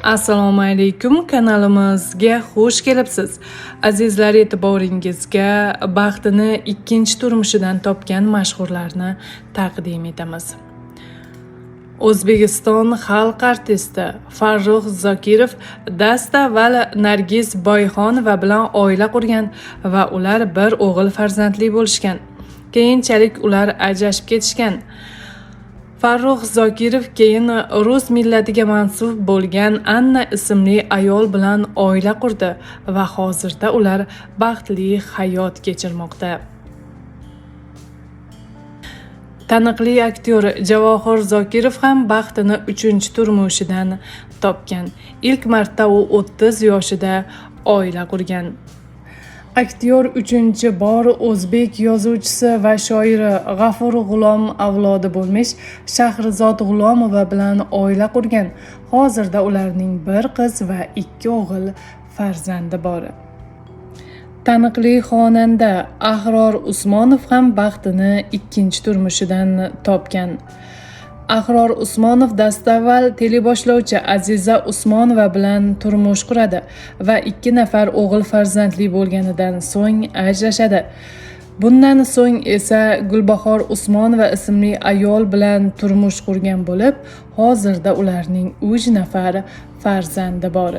Assalomu alaykum, kanalimizga xush kelibsiz. Azizlar, e'tiboringizga baxtini ikkinchi turmushidan topgan mashhurlarni taqdim etamiz. O'zbekiston xalq artisti Farruh Zokirov dastavval Nargiz Boyxonova bilan oila qurgan va ular bir o'g'il farzandli bo'lishgan. Keyinchalik ular ajrashib ketishgan. Farruh Zokirov keyin rus millatiga mansub bo'lgan Anna ismli ayol bilan oila qurdi va hozirda ular baxtli hayot kechirmoqda. Taniqli aktyor Javohir Zokirov ham baxtini 3-turmushidan topgan. Ilk marta u 30 yoshida oila qurgan. Aktyor 3-bor o'zbek yozuvchisi va shoiri G'afur G'ulom avlodi bo'lmish Shahrizod G'ulomova bilan oila qurgan. Hozirda ularning bir qiz va 2 o'g'il farzandi bor. Taniqli xonanda Ahror Usmonov ham baxtini 2-turmushidan topgan. Ahror Usmonov dastavval teleboshlovchi Aziza Usmonova bilan turmush quradi va 2 nafar o'g'il farzandli bo'lganidan so'ng ajrashadi. Bundan so'ng esa Gulbahor Usmonova ismli ayol bilan turmush qurgan bo'lib, hozirda ularning 3 nafar farzandi bor.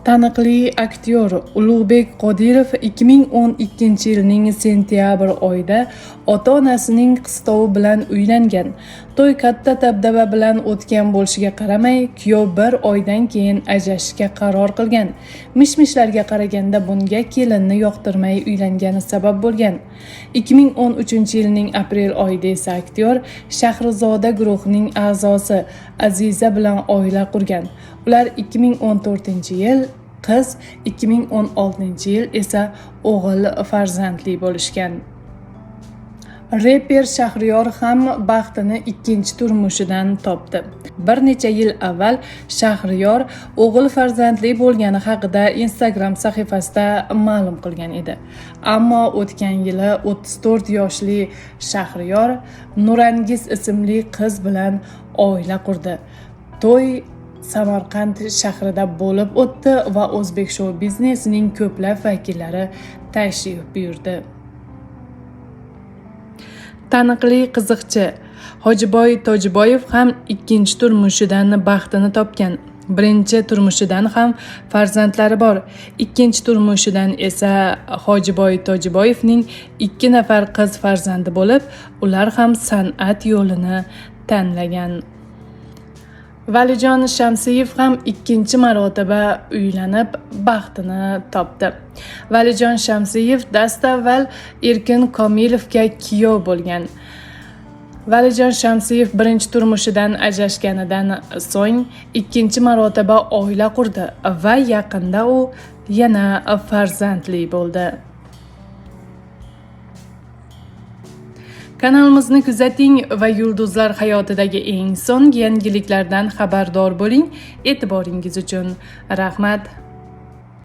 Taniqli aktyor Ulug'bek Qodirov 2012-yilning sentyabr oyida ota-onasining qistovi bilan uylangan. To'y katta dabdaba bilan o'tgan bo'lishiga qaramay, kuyov 1 oydan keyin ajrashishga qaror qilgan. Mish-mishlarga qaraganda bunga kelinni yoqtirmay uylangani sabab bo'lgan. 2013-yilning aprel oyida esa aktyor Shahrizoda guruhining a'zosi Aziza bilan oila qurgan. Ular 2014-yil qiz, 2016-yil esa o'g'il farzandli bo'lishgan. Reper Shahriyor ham baxtini 2-turmushidan topdi. Bir necha yil avval Shahriyor o'g'il farzandli bo'lgani haqida Instagram sahifasida ma'lum qilgan edi. Ammo o'tgan yili 34 yoshli Shahriyor Nurangiz ismli qiz bilan oila qurdi. To'y Samarqand shahrida bo'lib o'tdi va o'zbek shou biznesining ko'plab vakillari tashrif buyurdi. Taniqli qiziqchi Hojiboy Tojiboyev ham 2-turmushidan baxtini topgan. Birinchi turmushidan ham farzandlari bor. 2-turmushidan esa Hojiboy Tojiboyevning 2 nafar qiz farzandi bo'lib, ular ham san'at yo'lini tanlagan. Valijon Shamsiyev ham 2-marotaba uylanib baxtini topdi. Valijon Shamsiyev dastavval Erkin Komilovga kuyov bo'lgan. Valijon Shamsiyev 1-turmushidan ajrashganidan so'ng 2-marotaba oila qurdi va yaqinda u yana farzandli bo'ldi. Kanalimizni kuzating va yulduzlar hayotidagi eng so'nggi yangiliklardan xabardor bo'ling. E'tiboringiz uchun rahmat.